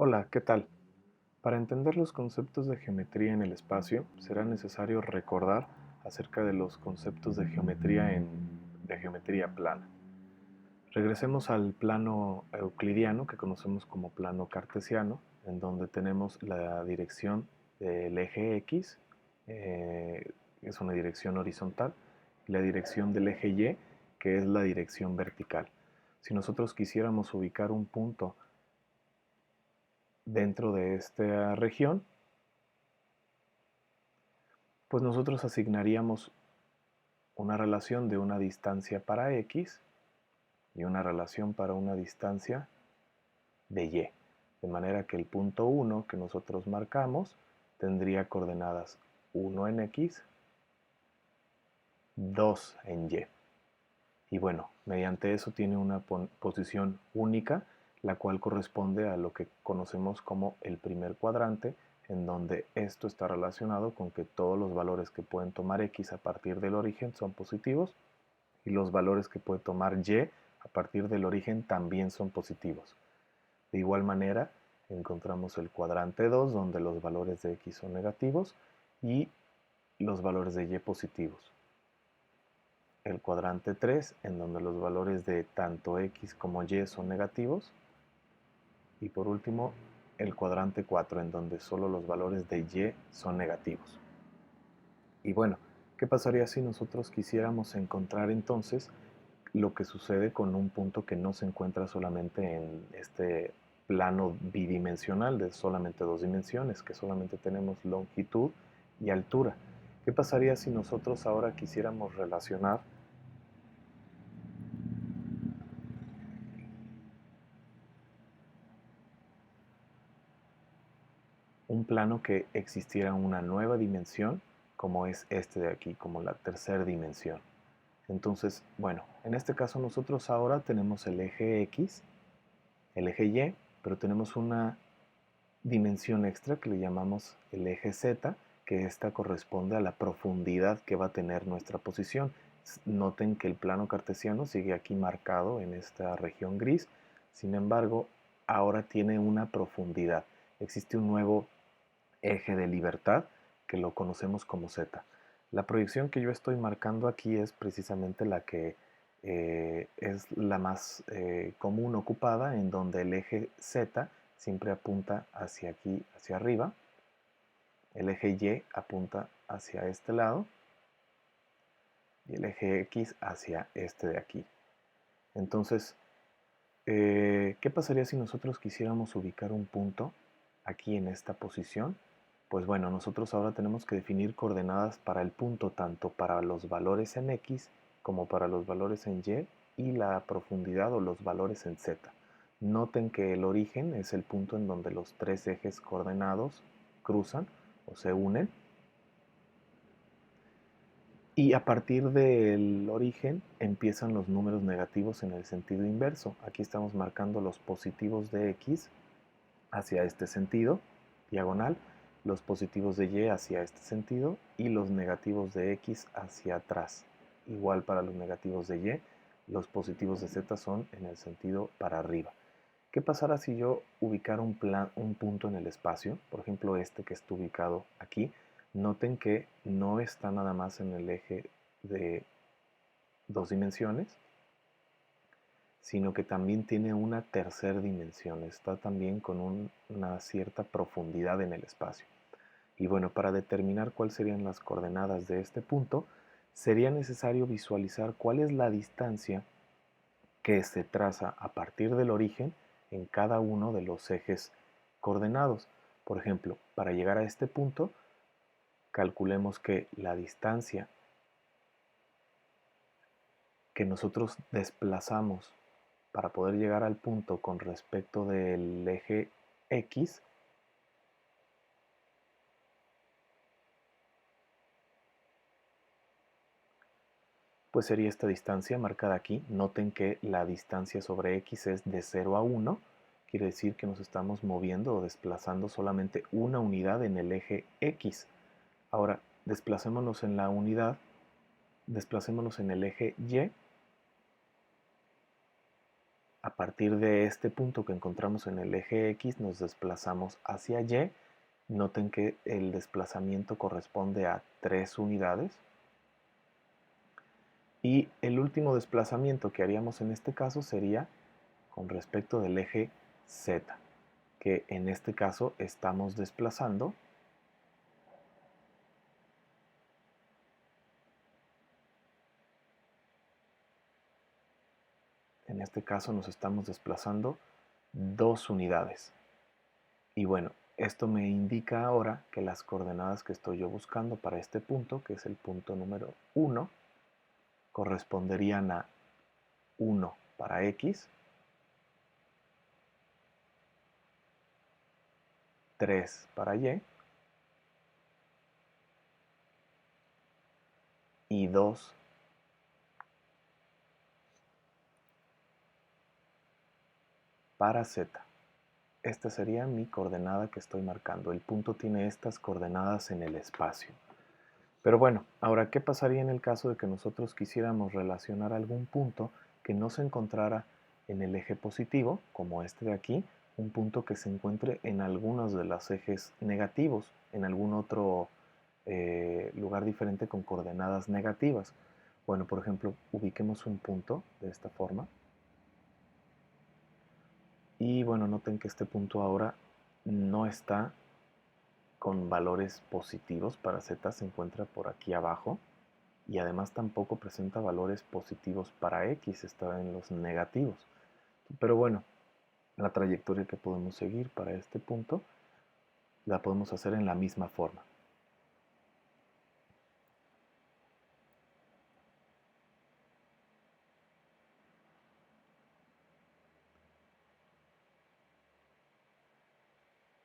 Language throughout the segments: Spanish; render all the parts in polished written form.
Hola, ¿qué tal? Para entender los conceptos de geometría en el espacio, será necesario recordar acerca de los conceptos de geometría plana. Regresemos al plano euclidiano que conocemos como plano cartesiano, en donde tenemos la dirección del eje X, es una dirección horizontal, y la dirección del eje Y, que es la dirección vertical. Si nosotros quisiéramos ubicar un punto dentro de esta región, pues nosotros asignaríamos una relación de una distancia para x y una relación para una distancia de y. De manera que el punto 1 que nosotros marcamos tendría coordenadas 1 en x, 2 en y. Y bueno, mediante eso tiene una posición única, la cual corresponde a lo que conocemos como el primer cuadrante, en donde esto está relacionado con que todos los valores que pueden tomar x a partir del origen son positivos y los valores que puede tomar y a partir del origen también son positivos. De igual manera, encontramos el cuadrante 2, donde los valores de x son negativos y los valores de y positivos. El cuadrante 3, en donde los valores de tanto x como y son negativos. Y por último, el cuadrante 4, en donde solo los valores de y son negativos. Y bueno, ¿qué pasaría si nosotros quisiéramos encontrar entonces lo que sucede con un punto que no se encuentra solamente en este plano bidimensional de solamente dos dimensiones, que solamente tenemos longitud y altura? ¿Qué pasaría si nosotros ahora quisiéramos relacionar un plano que existiera una nueva dimensión, como es este de aquí, como la tercera dimensión? Entonces, bueno, en este caso nosotros ahora tenemos el eje X, el eje Y, pero tenemos una dimensión extra que le llamamos el eje Z, que esta corresponde a la profundidad que va a tener nuestra posición. Noten que el plano cartesiano sigue aquí marcado en esta región gris, sin embargo, ahora tiene una profundidad. Existe un nuevo eje de libertad que lo conocemos como Z. La proyección que yo estoy marcando aquí es precisamente la que es la más común ocupada, en donde el eje Z siempre apunta hacia aquí, hacia arriba, el eje Y apunta hacia este lado y el eje X hacia este de aquí. Entonces, ¿qué pasaría si nosotros quisiéramos ubicar un punto aquí en esta posición? Pues bueno, nosotros ahora tenemos que definir coordenadas para el punto, tanto para los valores en x como para los valores en y la profundidad o los valores en z. Noten que el origen es el punto en donde los tres ejes coordenados cruzan o se unen, y a partir del origen empiezan los números negativos en el sentido inverso. Aquí estamos marcando los positivos de x hacia este sentido, diagonal, los positivos de y hacia este sentido y los negativos de x hacia atrás. Igual para los negativos de y, los positivos de z son en el sentido para arriba. ¿Qué pasará si yo ubicara un punto en el espacio? Por ejemplo, este que está ubicado aquí. Noten que no está nada más en el eje de dos dimensiones, sino que también tiene una tercera dimensión, está también con una cierta profundidad en el espacio. Y bueno, para determinar cuáles serían las coordenadas de este punto, sería necesario visualizar cuál es la distancia que se traza a partir del origen en cada uno de los ejes coordenados. Por ejemplo, para llegar a este punto, calculemos que la distancia que nosotros desplazamos para poder llegar al punto con respecto del eje X, pues sería esta distancia marcada aquí. Noten que la distancia sobre X es de 0 a 1, quiere decir que nos estamos moviendo o desplazando solamente una unidad en el eje X. Ahora, desplacémonos en la unidad, desplacémonos en el eje Y, A partir de este punto que encontramos en el eje X nos desplazamos hacia Y. Noten que el desplazamiento corresponde a 3 unidades. Y el último desplazamiento que haríamos en este caso sería con respecto del eje Z, que en este caso estamos desplazando nos estamos desplazando 2 unidades. Y bueno, esto me indica ahora que las coordenadas que estoy yo buscando para este punto, que es el punto número 1, corresponderían a 1 para X, 3 para y 2 para Z. Esta sería mi coordenada que estoy marcando. El punto tiene estas coordenadas en el espacio. Pero bueno, ahora, ¿qué pasaría en el caso de que nosotros quisiéramos relacionar algún punto que no se encontrara en el eje positivo, como este de aquí, un punto que se encuentre en algunos de los ejes negativos, en algún otro lugar diferente con coordenadas negativas? Bueno, por ejemplo, ubiquemos un punto de esta forma. Y bueno, noten que este punto ahora no está con valores positivos para Z, se encuentra por aquí abajo. Y además tampoco presenta valores positivos para X, está en los negativos. Pero bueno, la trayectoria que podemos seguir para este punto la podemos hacer en la misma forma.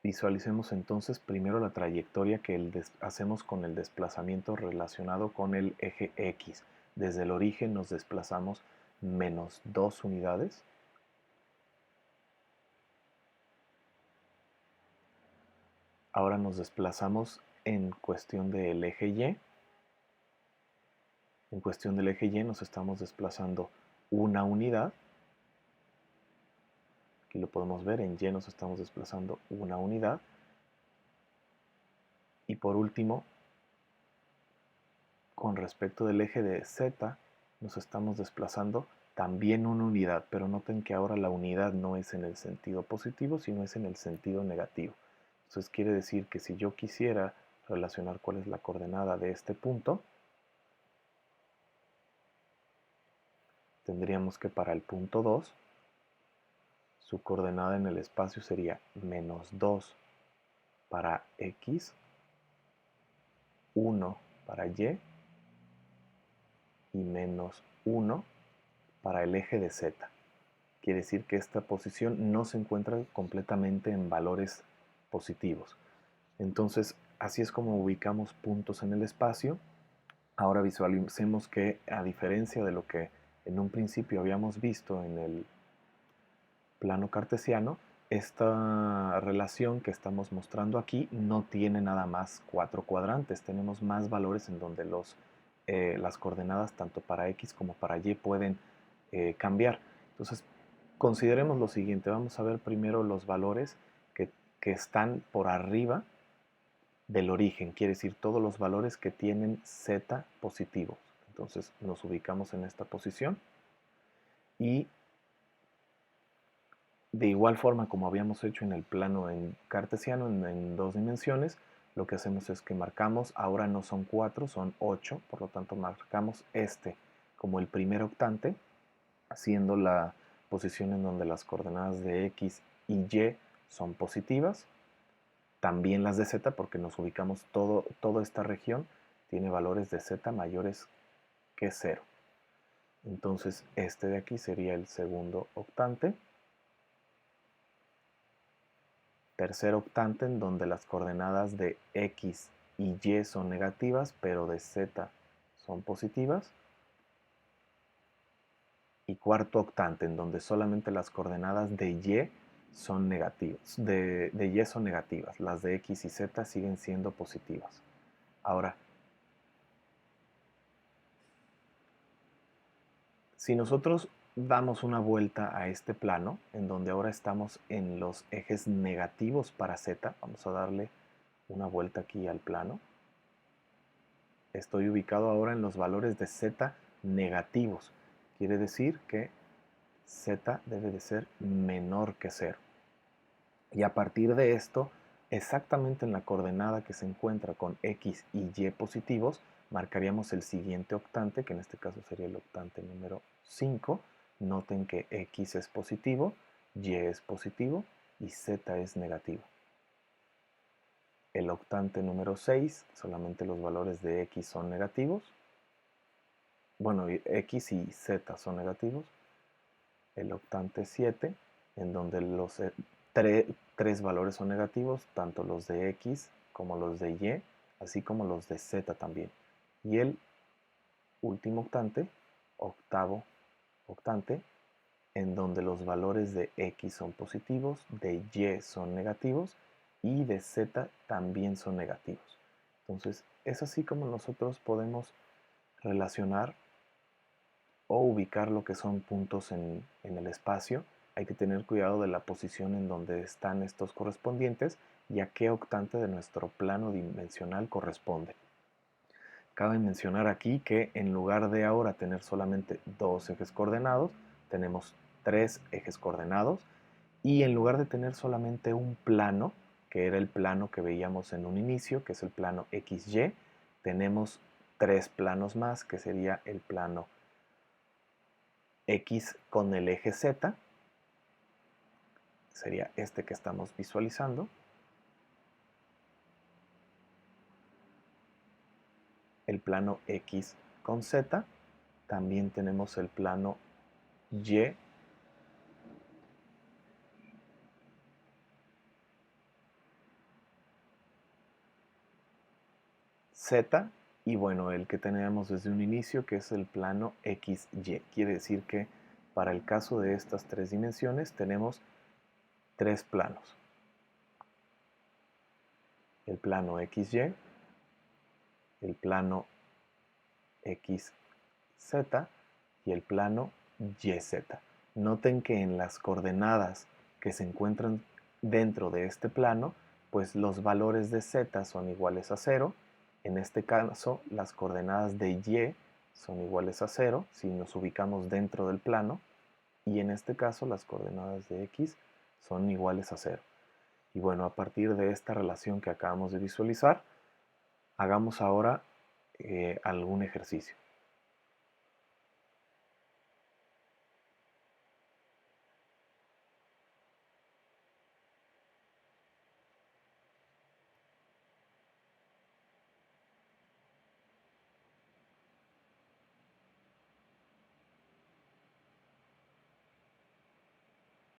Visualicemos entonces primero la trayectoria que hacemos con el desplazamiento relacionado con el eje X. Desde el origen nos desplazamos menos 2 unidades. Ahora nos desplazamos en cuestión del eje Y. En cuestión del eje Y nos estamos desplazando una unidad. Aquí lo podemos ver, en Y nos estamos desplazando una unidad. Y por último, con respecto del eje de Z, nos estamos desplazando también una unidad, pero noten que ahora la unidad no es en el sentido positivo, sino es en el sentido negativo. Entonces quiere decir que si yo quisiera relacionar cuál es la coordenada de este punto, tendríamos que para el punto 2, su coordenada en el espacio sería menos 2 para X, 1 para Y y menos 1 para el eje de Z. Quiere decir que esta posición no se encuentra completamente en valores positivos. Entonces, así es como ubicamos puntos en el espacio. Ahora visualicemos que, a diferencia de lo que en un principio habíamos visto en el plano cartesiano, esta relación que estamos mostrando aquí no tiene nada más 4 cuadrantes. Tenemos más valores en donde las coordenadas tanto para X como para Y pueden cambiar. Entonces, consideremos lo siguiente. Vamos a ver primero los valores que están por arriba del origen. Quiere decir todos los valores que tienen Z positivos. Entonces, nos ubicamos en esta posición y de igual forma como habíamos hecho en el plano en cartesiano en 2 dimensiones, lo que hacemos es que marcamos, ahora no son 4, son 8, por lo tanto marcamos este como el primer octante, siendo la posición en donde las coordenadas de X y Y son positivas, también las de Z porque nos ubicamos toda esta región tiene valores de Z mayores que 0. Entonces este de aquí sería el segundo octante. Tercer octante en donde las coordenadas de X y Y son negativas, pero de Z son positivas. Y cuarto octante en donde solamente las coordenadas de Y son negativas, de Y son negativas, las de X y Z siguen siendo positivas. Ahora, si nosotros damos una vuelta a este plano, en donde ahora estamos en los ejes negativos para z. Vamos a darle una vuelta aquí al plano. Estoy ubicado ahora en los valores de z negativos. Quiere decir que z debe de ser menor que 0. Y a partir de esto, exactamente en la coordenada que se encuentra con x y y positivos, marcaríamos el siguiente octante, que en este caso sería el octante número 5. Noten que x es positivo, y es positivo y z es negativo. El octante número 6, solamente los valores de x son negativos. Bueno, x y z son negativos. El octante 7, en donde los tres valores son negativos, tanto los de x como los de y, así como los de z también. Y el último octante, octavo octante, en donde los valores de x son positivos, de y son negativos y de z también son negativos. Entonces, es así como nosotros podemos relacionar o ubicar lo que son puntos en el espacio. Hay que tener cuidado de la posición en donde están estos correspondientes y a qué octante de nuestro plano dimensional corresponde. Cabe mencionar aquí que en lugar de ahora tener solamente dos ejes coordenados, tenemos tres ejes coordenados, y en lugar de tener solamente un plano, que era el plano que veíamos en un inicio, que es el plano XY, tenemos tres planos más, que sería el plano X con el eje Z, sería este que estamos visualizando. El plano X con Z. También tenemos el plano Y Z, y bueno, el que teníamos desde un inicio, que es el plano XY. Quiere decir que para el caso de estas tres dimensiones tenemos tres planos. El plano XY, el plano XZ y el plano YZ. Noten que en las coordenadas que se encuentran dentro de este plano, pues los valores de z son iguales a 0. En este caso, las coordenadas de y son iguales a 0 si nos ubicamos dentro del plano, y en este caso las coordenadas de x son iguales a 0. Y bueno, a partir de esta relación que acabamos de visualizar, hagamos ahora algún ejercicio.